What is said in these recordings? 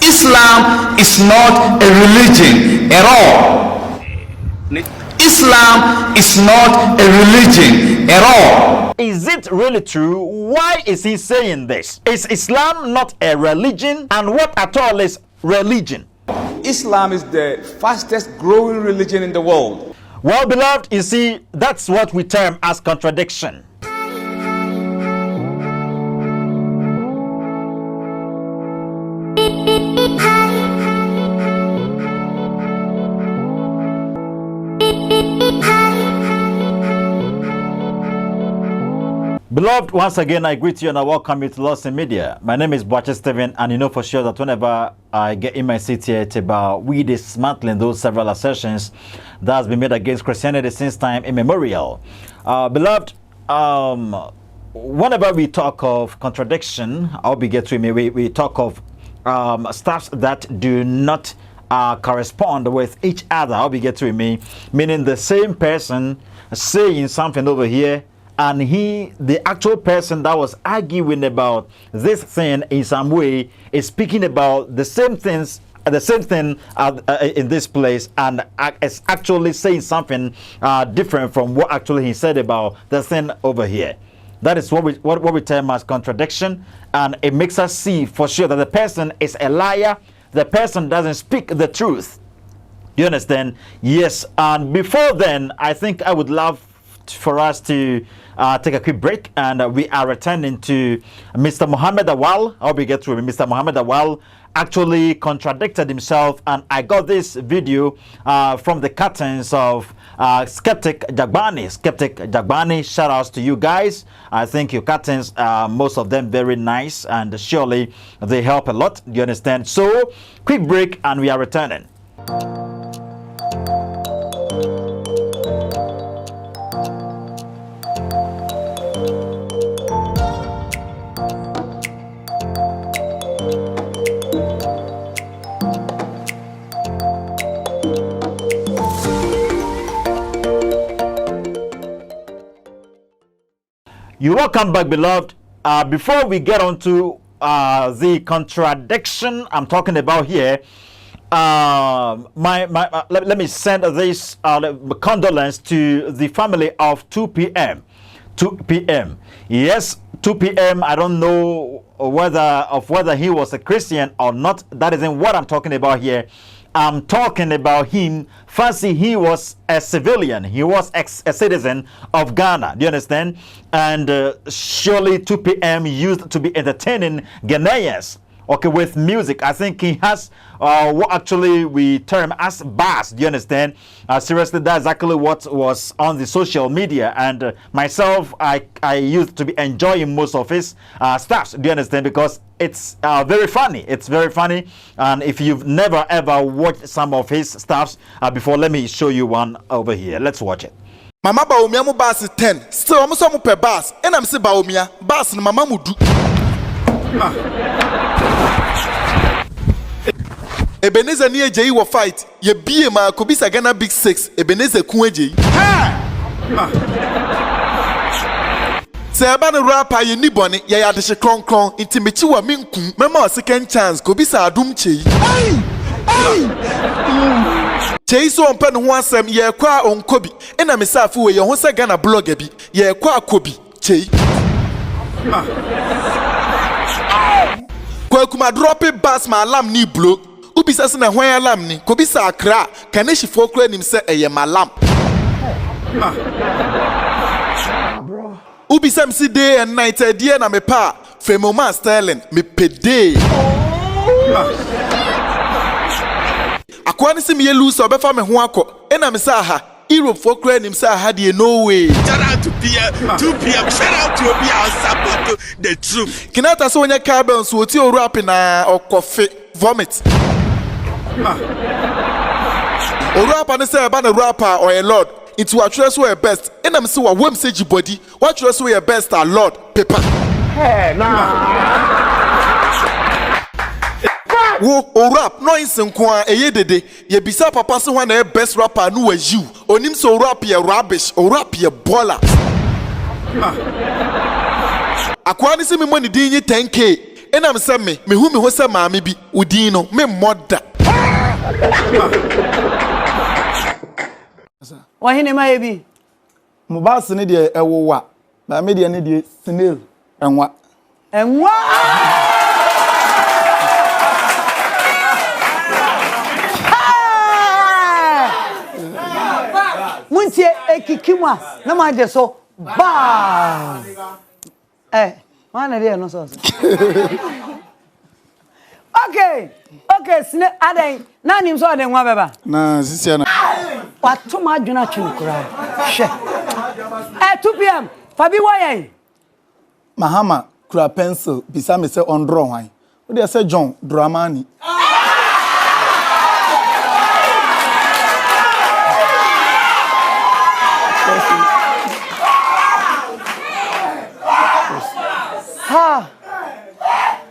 Islam is not a religion at all. Islam is not a religion at all. Is it really true? Why is he saying this? Is Islam not a religion? And what at all is religion? Islam is the fastest growing religion in the world. Well, beloved, you see, that's what we term as contradiction. Beloved, once again, I greet you and I welcome you to Lawson Media. My name is Boache Stephen, and you know for sure that whenever I get in my seat here, it's about we dismantling those several assertions that has been made against Christianity since time immemorial. Beloved, whenever we talk of contradiction, I'll be getting to me. We talk of stuff that do not correspond with each other. I'll be getting to me, meaning the same person saying something over here, and the actual person that was arguing about this thing in some way is speaking about the same thing in this place, and is actually saying something different from what actually he said about the thing over here. That is what we term as contradiction, and it makes us see for sure that the person is a liar. The person doesn't speak the truth. You understand? Yes. And before then, I think I would love for us to take a quick break, and we are returning to Mr. Muhammad Awal. I'll be get through. Mr. Muhammad Awal actually contradicted himself, and I got this video from the curtains of Skeptic Jagbani. Skeptic Jagbani, shout outs to you guys. I think your curtains, most of them very nice, and surely they help a lot. Do you understand? So, quick break, and we are returning. You're welcome back, beloved. Before we get on to the contradiction I'm talking about here, let me send this condolence to the family of 2 p.m. 2 p.m. Yes, 2 p.m. I don't know whether he was a Christian or not. That isn't what I'm talking about here. I'm talking about him. Fancy, he was a civilian. He was a citizen of Ghana. Do you understand? And surely 2 p.m. used to be entertaining Ghanaians, okay, with music. I think he has what actually we term as bars. Do you understand? Seriously, that's exactly what was on the social media. And myself, I used to be enjoying most of his stuff. Do you understand? Because it's very funny. It's very funny. And if you've never ever watched some of his stuffs before, let me show you one over here. Let's watch it. Mama Baumia mu bus is 10. Still almost some per bus. And I'm say Baumia bus no mama mudu. Ebenezer near Jay will fight. Ye be ma Kobisa Ghana Big 6. Ebenezer Kueji. Say about the rapper ye ni bonnet, ye had the shekron intimichi wa minkum. Mema second chance, Kobisa Adum Che. Che so on pen wansem ye kwa on Kobi. Ena misafu we ye honsa Ghana blogger bi. Ye kwa Kobi. Che. Kwa kuma drop it bass my alarm ni blow. Ubisa se na hwan alarm ni. Kobisa akra. Kaneshi fokra nim se eye malam. Ubisa msi day and night idea na me pa. Femoma styling me pede. Akwani se me lose obefa me ho akọ. Ena me sa ha. Europe fokra nim se ha de no way. Shout out to 2 p.m. Shout out to Obi and support the truth. Kinata so nya carbon so oti o rap na okofe vomit. O rapper ne say about the rapper or a lord. Into a dress where best. And I'm so a worm say body. What dress where best are Lord paper. Hey, Wo o rap no insen kwa eye dede. Ye bisa papa so one best rapper no was you. Onim so rap ye rubbish or rap ye baller. Akwani se me money din ye 10k. and I'm saying me who me who say mammy be udino me mother. Wahine maybe. Mubas ni de ewowa. Na me de ni de snail enwa. Enwa. Muntie ekikimwa na maje so ba. Mana dey no so. Okay, sne adan na nim so adan wa beba. Na sisia na. Wato ma adwuna twunkura. Hwe. 2 p.m. Fabi wayen. Mahama kura pencil bisa me say on draw hwan. O dey say John Dramani.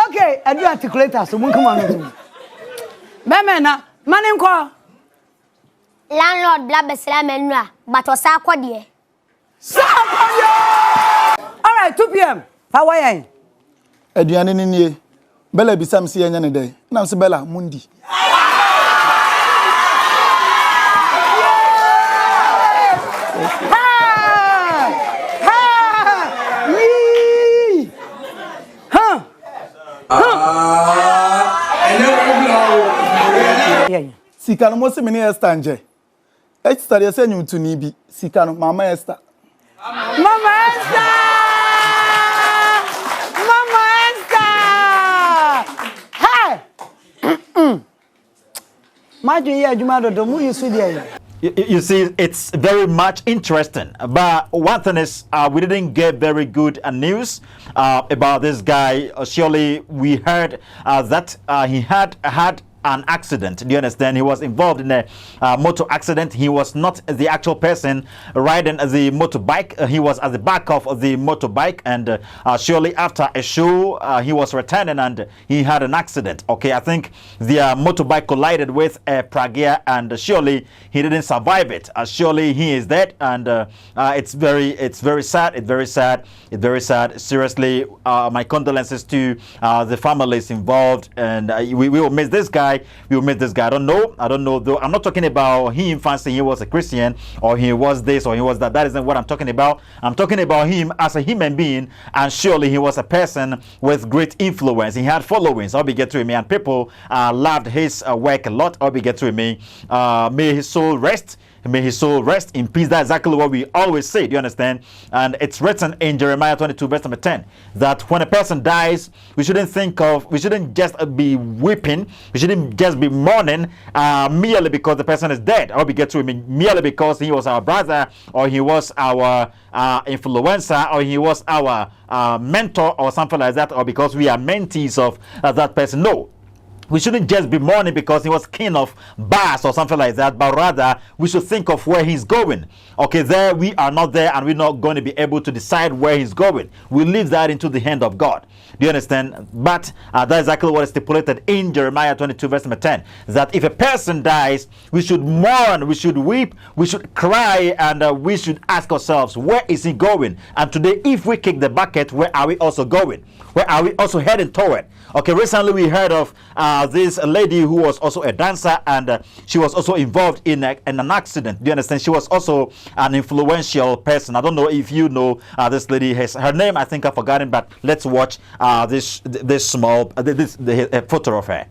Okay, I do articulate so mun come on. Meme na manin ko. Landlord bla besela menua, but osa akode. All right, 2 p.m. Fa wayen. Aduane ni nie. Bella bisa me say enya ne dey. Na say Bella mundi. Sika no mo se me ne Esther nje. Esther dey say nyum tuni bi. Sika no Mama Esther. Mama Esther! Mama Esther! Hey! Imagine here adwuma dodo mu yusu dey. You see, it's very much interesting. But one thing is, we didn't get very good news about this guy. Surely we heard that he had an accident. Do you understand? He was involved in a motor accident. He was not the actual person riding the motorbike. He was at the back of the motorbike, and surely after a show, he was returning and he had an accident. Okay, I think the motorbike collided with a Pragya, and surely he didn't survive it. Surely he is dead, and it's very sad. It's very sad. It's very sad. Seriously, my condolences to the families involved, and we will miss this guy. We will miss this guy. I don't know though. I'm not talking about him fancying he was a Christian or he was this or he was that. That isn't what I'm talking about. I'm talking about him as a human being, and surely he was a person with great influence. He had followings. I'll be get to me, and people loved his work a lot. I'll be get to me. May his soul rest. May his soul rest in peace. That's exactly what we always say. Do you understand? And it's written in Jeremiah 22 verse number 10 that when a person dies, we shouldn't just be weeping. We shouldn't just be mourning merely because the person is dead. Or we get to him merely because he was our brother, or he was our influencer, or he was our mentor, or something like that, or because we are mentees of that person. No. We shouldn't just be mourning because he was king of bars or something like that, but rather we should think of where he's going. Okay, there we are not there, and we're not going to be able to decide where he's going. We leave that into the hand of God. Do you understand? But that's exactly what is stipulated in Jeremiah 22 verse number 10, that if a person dies, we should mourn, we should weep, we should cry, and we should ask ourselves, where is he going? And today, if we kick the bucket, where are we also going? Where are we also heading toward? Okay, recently we heard of this lady who was also a dancer, and she was also involved in an accident. Do you understand? She was also an influential person. I don't know if you know this lady. Her name, I think I've forgotten, but let's watch this photo of her.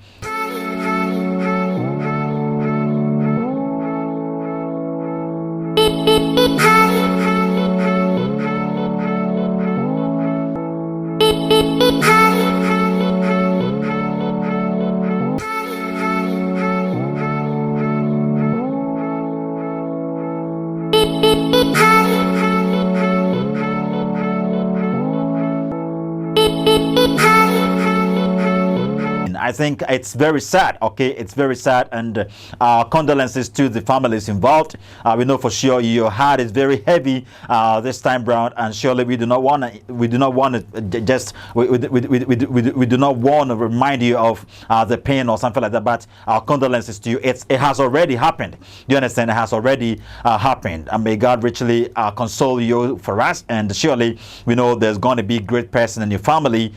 I I think it's very sad. Okay, it's very sad, and condolences to the families involved. We know for sure your heart is very heavy this time round, and surely we do not want to. We do not want to just. We do not want to remind you of the pain or something like that. But our condolences to you. It has already happened. Do you understand? It has already happened, and may God richly console you for us. And surely we know there's going to be a great person in your family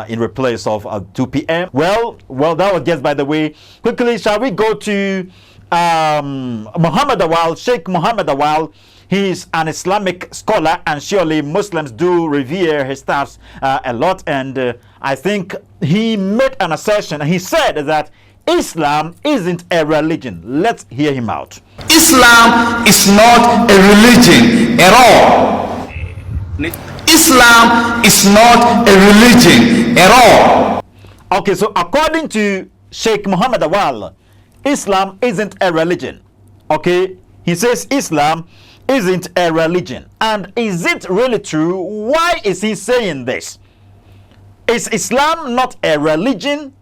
in replace of 2 p.m. Well, that was just by the way. Quickly, shall we go to Muhammad Awal, Sheikh Muhammad Awal? He is an Islamic scholar, and surely Muslims do revere his staffs a lot. And I think he made an assertion. He said that Islam isn't a religion. Let's hear him out. Islam is not a religion at all. Islam is not a religion at all. Okay, so according to Sheikh Muhammad Awal, Islam isn't a religion. Okay, he says Islam isn't a religion. And is it really true? Why is he saying this? Is Islam not a religion?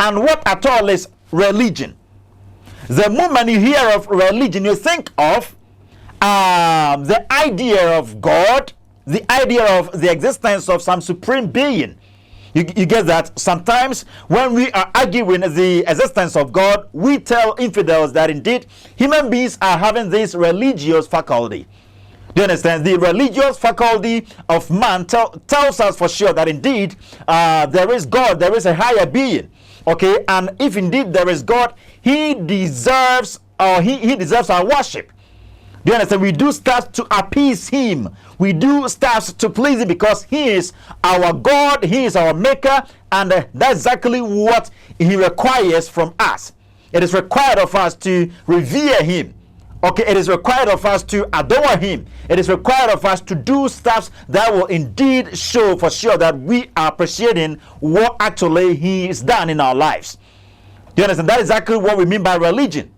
And what at all is religion? The moment you hear of religion, you think of the idea of God, the idea of the existence of some supreme being. You get that? Sometimes when we are arguing the existence of God, we tell infidels that indeed human beings are having this religious faculty. Do you understand? The religious faculty of man tells us for sure that indeed there is God, there is a higher being. Okay, and if indeed there is God, he deserves he deserves our worship. Do you understand? We do stuff to appease him. We do stuff to please him because he is our God, he is our maker, and that's exactly what he requires from us. It is required of us to revere him. Okay, it is required of us to adore him. It is required of us to do stuff that will indeed show for sure that we are appreciating what actually he has done in our lives. Do you understand? That is exactly what we mean by religion.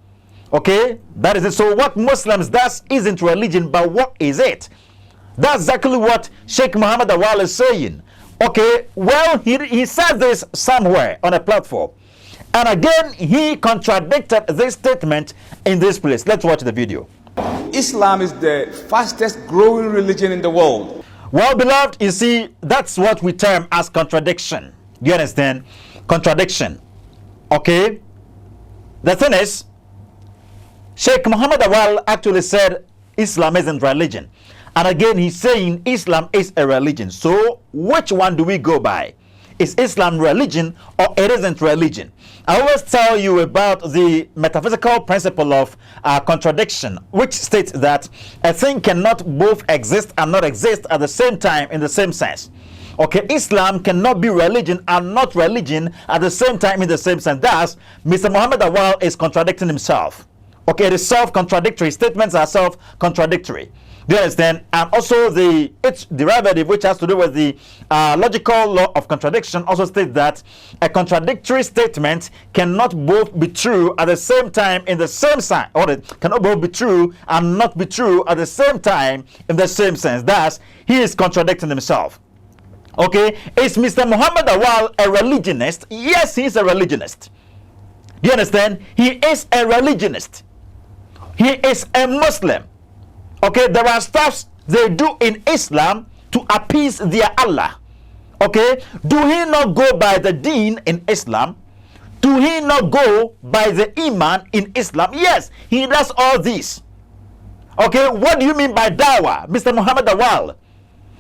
Okay, that is it. So what Muslims does isn't religion, but what is it? That's exactly what Sheikh Muhammad Awal is saying. Okay, well, he said this somewhere on a platform. And again, he contradicted this statement in this place. Let's watch the video. Islam is the fastest growing religion in the world. Well, beloved, you see, that's what we term as contradiction. Do you understand? Contradiction. Okay? The thing is, Sheikh Muhammad Awal actually said Islam isn't religion. And again, he's saying Islam is a religion. So, which one do we go by? Is Islam religion or it isn't religion? I always tell you about the metaphysical principle of contradiction, which states that a thing cannot both exist and not exist at the same time in the same sense. Okay, Islam cannot be religion and not religion at the same time in the same sense. Thus, Mr. Muhammad Awal is contradicting himself. Okay, it is self-contradictory. Statements are self-contradictory. Do you understand? And also its derivative, which has to do with the logical law of contradiction, also states that a contradictory statement cannot both be true at the same time in the same sense, or it cannot both be true and not be true at the same time in the same sense. Thus, he is contradicting himself. Okay, is Mr. Muhammad Awal a religionist? Yes, he is a religionist. Do you understand? He is a religionist. He is a Muslim. Okay, there are stuff they do in Islam to appease their Allah. Okay, do he not go by the deen in Islam? Do he not go by the iman in Islam? Yes, he does all this. Okay, what do you mean by dawah, Mr. Muhammad Awal?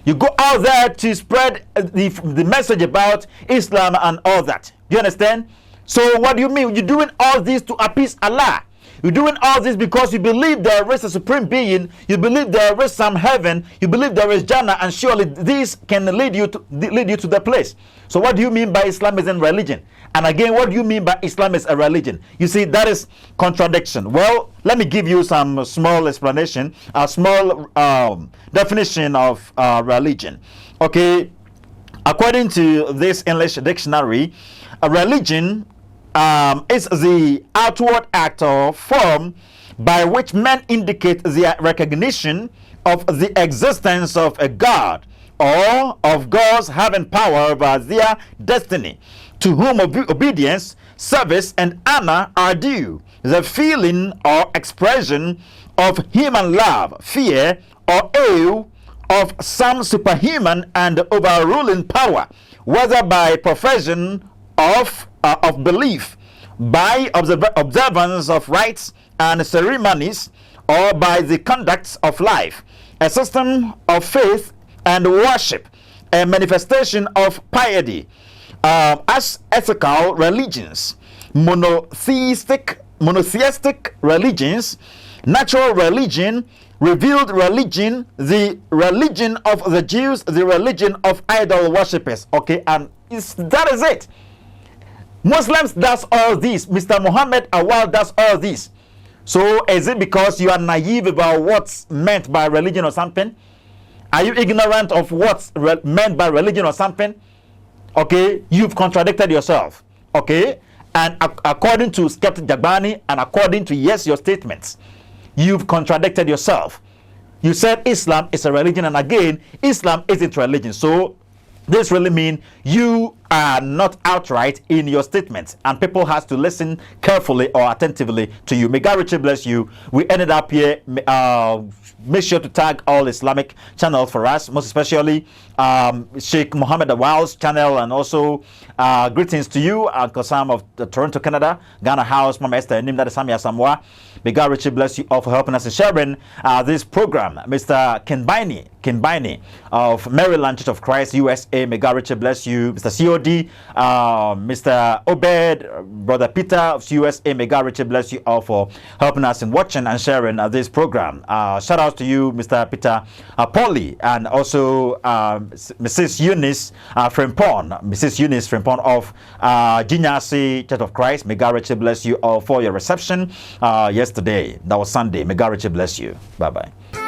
You go out there to spread the message about Islam and all that. Do you understand? So what do you mean? You're doing all this to appease Allah. You're doing all this because you believe there is a supreme being. You believe there is some heaven. You believe there is Jannah, and surely this can lead you to the place. So what do you mean by Islam isn't religion? And again, what do you mean by Islam is a religion? You see, that is contradiction. Well, let me give you some small explanation, a small definition of religion. Okay, according to this English dictionary, a religion is the outward act or form by which men indicate their recognition of the existence of a God or of gods having power over their destiny. to whom obedience, service, and honor are due. The feeling or expression of human love, fear, or awe of some superhuman and overruling power, whether by profession of belief, by observance of rites and ceremonies, or by the conduct of life, a system of faith and worship, a manifestation of piety, as ethical religions, monotheistic religions, natural religion, revealed religion, the religion of the Jews, the religion of idol worshippers. Okay, and that is it. Muslims does all this. Mr. Muhammad Awal does all this. So is it because you are naive about what's meant by religion or something? Are you ignorant of what's meant by religion or something? Okay, you've contradicted yourself. Okay, and according to Skeptic Jagbani and according to your statements, you've contradicted yourself. You said Islam is a religion, and again, Islam isn't religion. So this really means you are not outright in your statements, and people has to listen carefully or attentively to you. May God richly bless you. We ended up here. Make sure to tag all Islamic channels for us, most especially Sheikh Muhammad Awal's channel, and also greetings to you, Uncle Sam of Toronto, Canada, Ghana House, Mama Esther, Nimda Samia Samoa. May God richly bless you all for helping us in sharing this program. Mr. Kinbaini of Maryland Church of Christ, USA. May God richly bless you. Mr. COD, Mr. Obed, Brother Peter of USA. May God richly bless you all for helping us in watching and sharing this program. Shout out to you, Mr. Peter Polly, and also Mrs. Eunice Frimpon, of Jinyasi Church of Christ. May God richly bless you all for your reception yesterday. That was Sunday. May God richly bless you. Bye-bye.